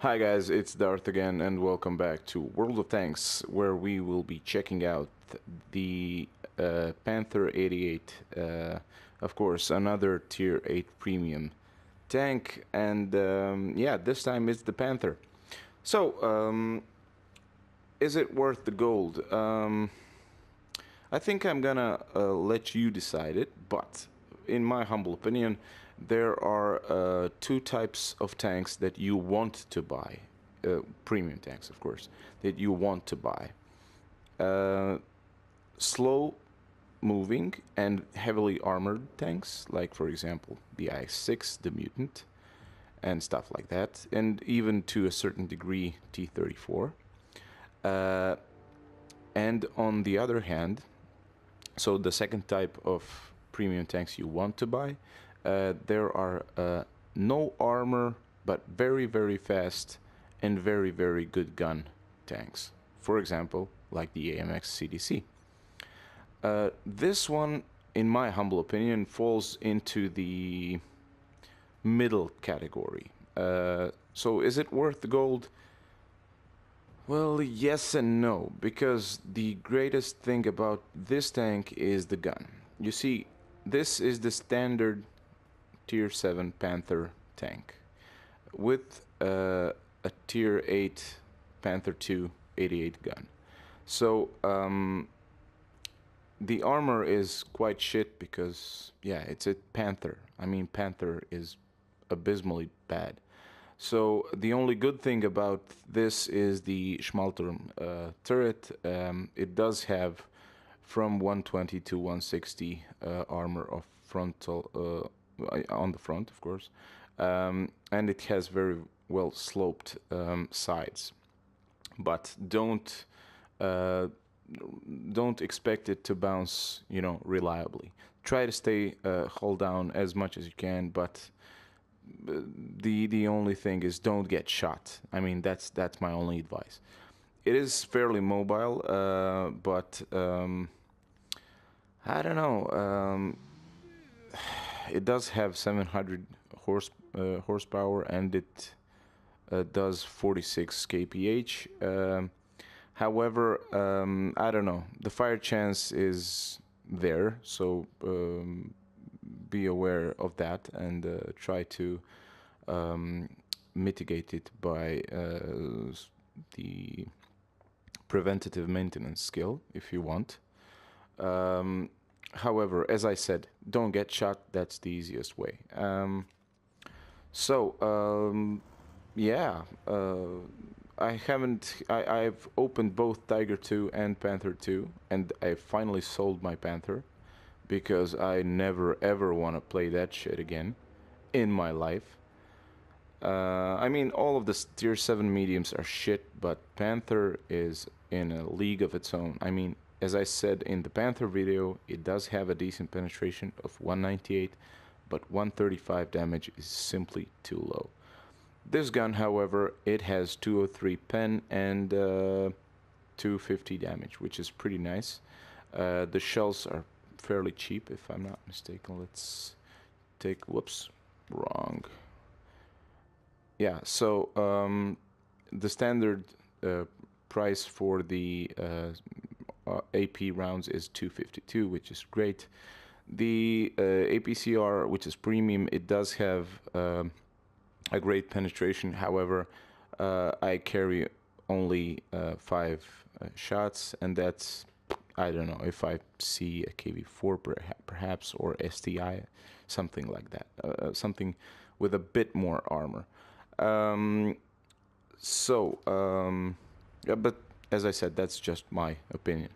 Hi guys, it's Darth again, and welcome back to World of Tanks, where we will be checking out the Panther 88, of course, another Tier 8 premium tank, and yeah, this time it's the Panther. So, is it worth the gold? I think I'm gonna let you decide it, but in my humble opinion, there are two types of tanks that you want to buy, premium tanks, of course, that you want to buy. Uh, Slow moving and heavily armored tanks, like for example the I-6, the Mutant, and stuff like that, and even to a certain degree T-34. Uh, and on the other hand, so the second type of premium tanks you want to buy, there are no armor but very very fast and very very good gun tanks. For example, like the AMX CDC. This one, in my humble opinion, falls into the middle category. So is it worth the gold? Well, yes and no, because the greatest thing about this tank is the gun. You see, this is the standard Tier 7 Panther tank with a Tier 8 Panther 2 88 gun. So, the armor is quite shit because, yeah, it's a Panther. I mean, Panther is abysmally bad. So the only good thing about this is the Schmalturm turret. It does have from 120 to 160 armor of frontal on the front, of course, and it has very well sloped sides. But uh, don't expect it to bounce, reliably. Try to stay hold down as much as you can, but the only thing is don't get shot. I mean, that's my only advice. It is fairly mobile, but I don't know. It does have 700 horsepower, and it does 46 kph. However, I don't know. The fire chance is there, so be aware of that and try to mitigate it by the preventative maintenance skill if you want. However, as I said, don't get shot. That's the easiest way. So, yeah, I haven't. I've opened both Tiger 2 and Panther 2, and I finally sold my Panther because I never ever want to play that shit again in my life. I mean, all of the tier 7 mediums are shit, but Panther is in a league of its own. I mean, as I said in the Panther video, it does have a decent penetration of 198, but 135 damage is simply too low. This gun, however, it has 203 pen and 250 damage, which is pretty nice. The shells are fairly cheap, if I'm not mistaken. Let's take, whoops, wrong. Yeah, so the standard price for the AP rounds is 252, which is great. The APCR, which is premium, it does have a great penetration. However, I carry only 5 shots, and that's, I don't know, if I see a KV4 perhaps, or STI, something like that, something with a bit more armor. Yeah, but as I said, that's just my opinion.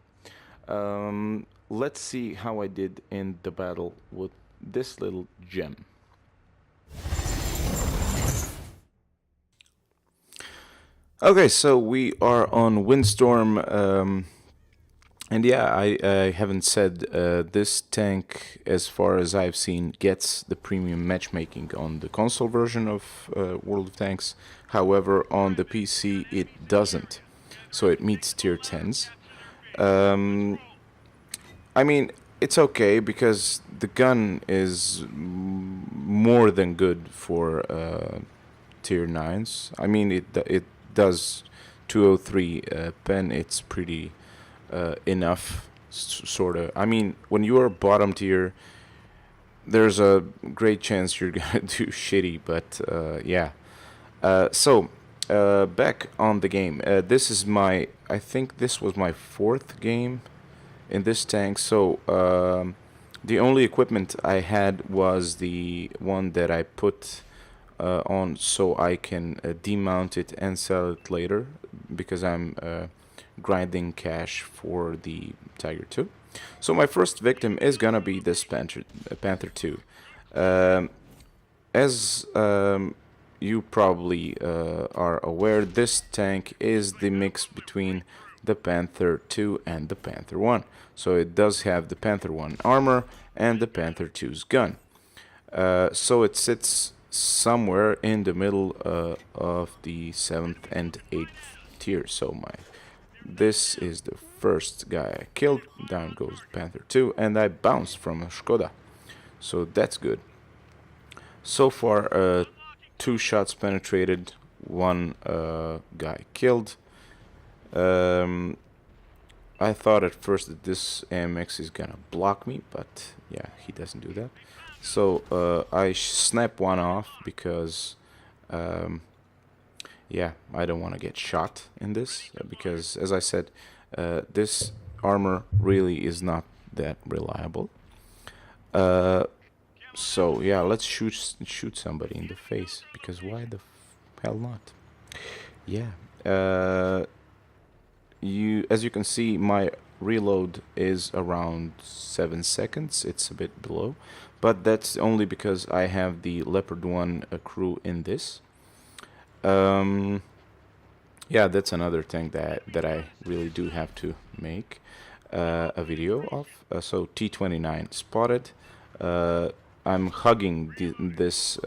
Let's see how I did in the battle with this little gem. Okay, so we are on Windstorm, and yeah, I haven't said this tank, as far as I've seen, gets the premium matchmaking on the console version of World of Tanks. However, on the PC, it doesn't. So it meets tier 10s. I mean, it's okay because the gun is more than good for tier 9s. I mean, it does 203 pen. It's pretty enough, sort of. I mean, when you are bottom tier, there's a great chance you're gonna do shitty, but yeah. Back on the game. This is my, I think this was my fourth game in this tank. So the only equipment I had was the one that I put on so I can demount it and sell it later, because I'm grinding cash for the Tiger 2. So my first victim is gonna be this Panther 2. Um, as you probably are aware, this tank is the mix between the Panther 2 and the Panther 1. So it does have the Panther 1 armor and the Panther 2's gun. So it sits somewhere in the middle of the 7th and 8th tier. So this is the first guy I killed. Down goes Panther 2, and I bounced from a Skoda. So that's good. So far, 2 shots penetrated, 1 guy killed. I thought at first that this AMX is gonna block me, but yeah, he doesn't do that. So I snap one off because yeah, I don't want to get shot in this, because as I said, this armor really is not that reliable. So yeah, let's shoot somebody in the face, because why the hell not? Yeah. As you can see, my reload is around 7 seconds. It's a bit below, but that's only because I have the Leopard 1 crew in this. Yeah, that's another thing that I really do have to make a video of. So T29 spotted. I'm hugging this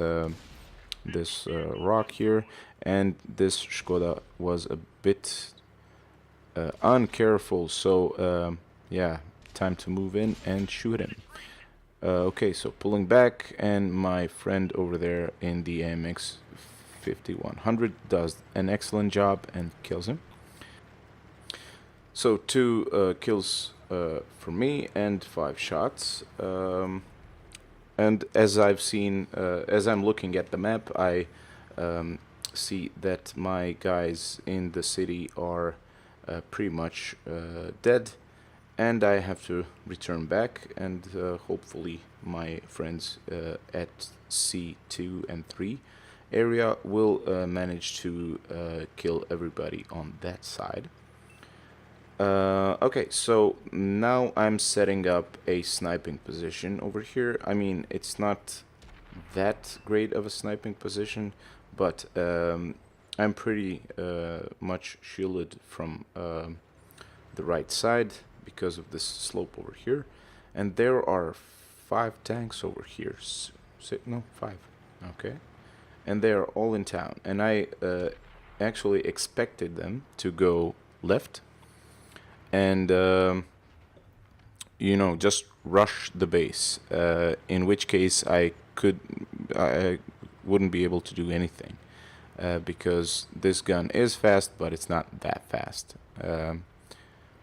rock here, and this Skoda was a bit uncareful, so yeah, time to move in and shoot him. Okay, so pulling back, and my friend over there in the AMX 5100 does an excellent job and kills him. So 2 kills for me and 5 shots. And as I've seen, as I'm looking at the map, I see that my guys in the city are pretty much dead, and I have to return back, and hopefully my friends at C2 and 3 area will manage to kill everybody on that side. Okay, so now I'm setting up a sniping position over here. I mean, it's not that great of a sniping position, but I'm pretty much shielded from the right side because of this slope over here. And there are 5 tanks over here. No, 5. Okay. And they are all in town. And I actually expected them to go left and you know, just rush the base, in which case I wouldn't be able to do anything, because this gun is fast, but it's not that fast.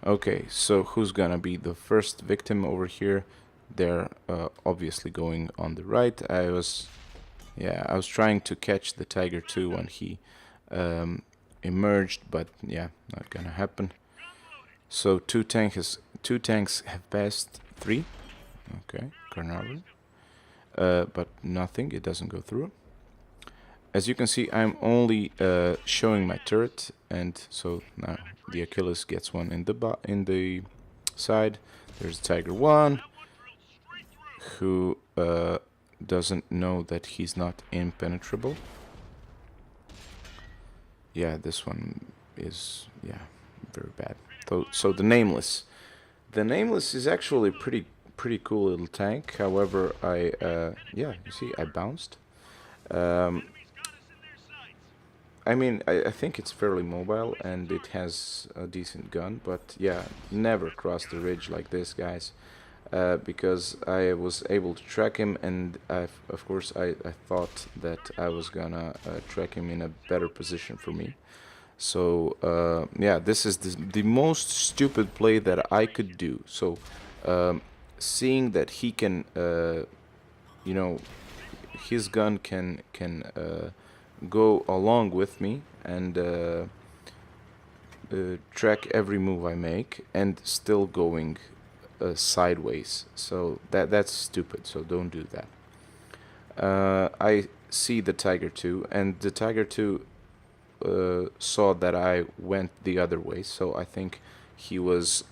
Okay, so who's gonna be the first victim over here? They're obviously going on the right. I was trying to catch the Tiger 2 when he emerged, but yeah, not gonna happen. So 2 tanks have passed 3. Okay, Carnarvon. But nothing, it doesn't go through. As you can see, I'm only showing my turret, and so now the Achilles gets one in the side. There's Tiger 1, who doesn't know that he's not impenetrable. Yeah, this one is, yeah, very bad. So the Nameless. The Nameless is actually pretty cool little tank. However, yeah, you see, I bounced. I mean, I think it's fairly mobile, and it has a decent gun, but yeah, never cross the ridge like this, guys. because I was able to track him, and of course I thought that I was gonna track him in a better position for me. So yeah, this is the most stupid play that I could do. So um, seeing that he can, you know, his gun can go along with me and track every move I make, and still going sideways. So that's stupid. So don't do that. I see the Tiger 2, and the Tiger 2 saw that I went the other way. So I think he was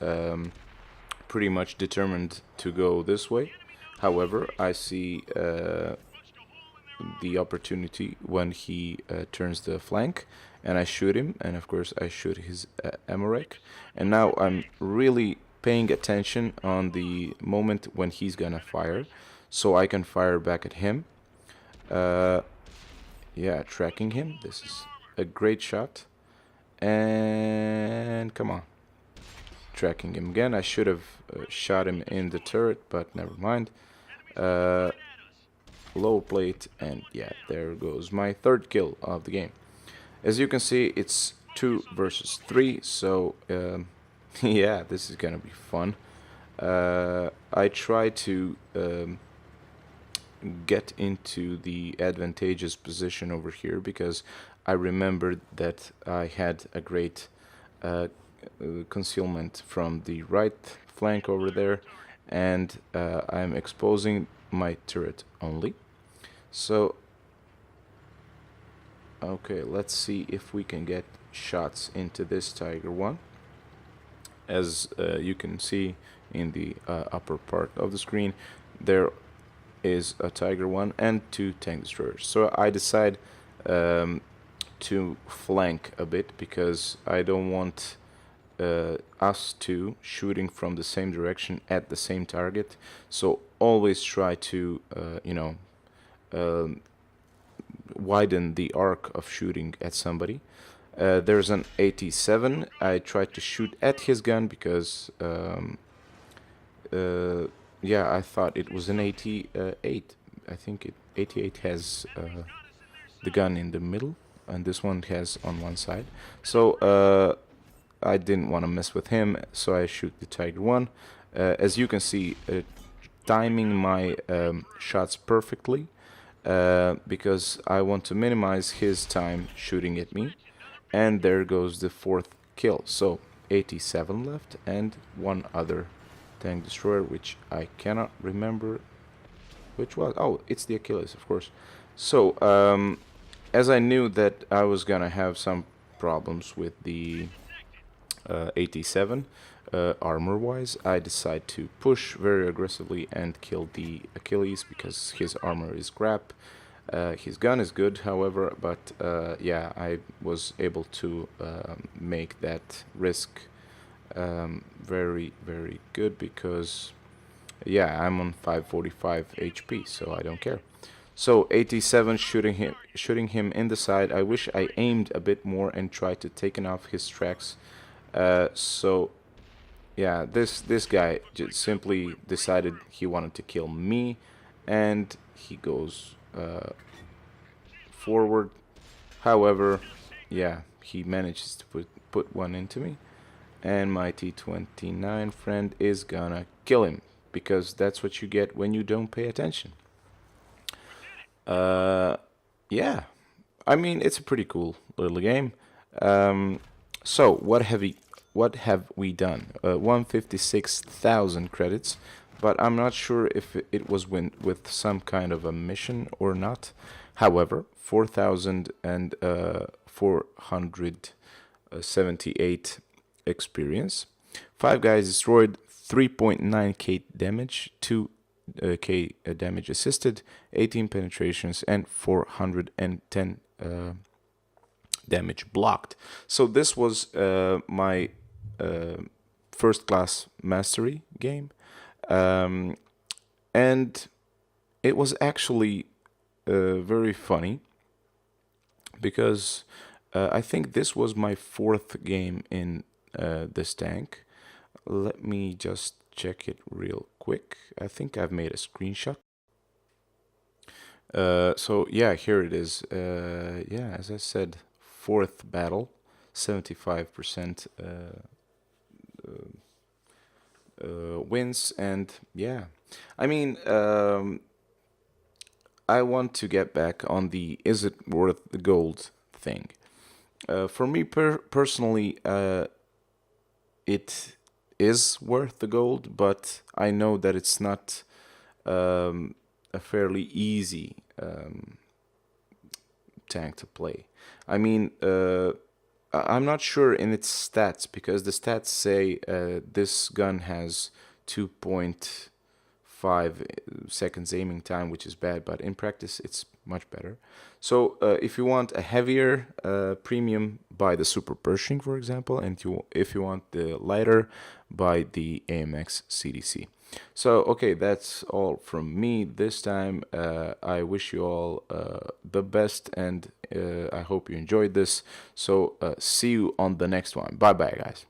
pretty much determined to go this way. However, I see the opportunity when he turns the flank, and I shoot him, and of course I shoot his Amarek. And now I'm really paying attention on the moment when he's gonna fire, so I can fire back at him. Uh, yeah, tracking him. This is a great shot. And come on, tracking him again. I should have shot him in the turret, but never mind. Low plate, and yeah, there goes my third kill of the game. As you can see, it's 2 versus 3, so yeah, this is gonna be fun. I try to get into the advantageous position over here because I remembered that I had a great concealment from the right flank over there, and I'm exposing my turret only. So okay, let's see if we can get shots into this Tiger 1. As you can see in the upper part of the screen, there is a Tiger 1 and 2 tank destroyers. So I decide to flank a bit because I don't want us two shooting from the same direction at the same target. So always try to, widen the arc of shooting at somebody. There's an 87. I tried to shoot at his gun because, yeah, I thought it was an 88. I think 88 has the gun in the middle, and this one has on one side. So I didn't want to mess with him, so I shoot the Tiger 1. As you can see, timing my shots perfectly. Because I want to minimize his time shooting at me. And there goes the 4th kill. So 87 left and one other tank destroyer, which I cannot remember which was. Oh, it's the Achilles, of course. So as I knew that I was gonna have some problems with the 87 armor-wise, I decide to push very aggressively and kill the Achilles because his armor is crap. His gun is good, however, but yeah, I was able to make that risk very, very good because, yeah, I'm on 545 HP, so I don't care. So 87 shooting him in the side. I wish I aimed a bit more and tried to take off his tracks. So yeah, this guy just simply decided he wanted to kill me, and he goes forward. However, yeah, he manages to put one into me, and my T-29 friend is gonna kill him because that's what you get when you don't pay attention. Yeah, I mean, it's a pretty cool little game. So what have we done? 156,000 credits, but I'm not sure if it was with some kind of a mission or not. However, 4,478 experience. 5 guys destroyed, 3.9k damage, 2k damage assisted, 18 penetrations, and 410 damage blocked. So this was my first class mastery game, and it was actually very funny because I think this was my 4th game in this tank. Let me just check it real quick. I think I've made a screenshot. So yeah, here it is. Yeah, as I said, fourth battle, 75% wins, and yeah, I mean, I want to get back on the is it worth the gold thing. For me personally, it is worth the gold, but I know that it's not a fairly easy tank to play. I mean, I'm not sure in its stats because the stats say this gun has 2.5 seconds aiming time, which is bad, but in practice it's much better. So if you want a heavier premium, buy the Super Pershing, for example, and if you want the lighter, buy the AMX CDC. So, okay, that's all from me this time. I wish you all the best, and I hope you enjoyed this. So, see you on the next one. Bye bye, guys.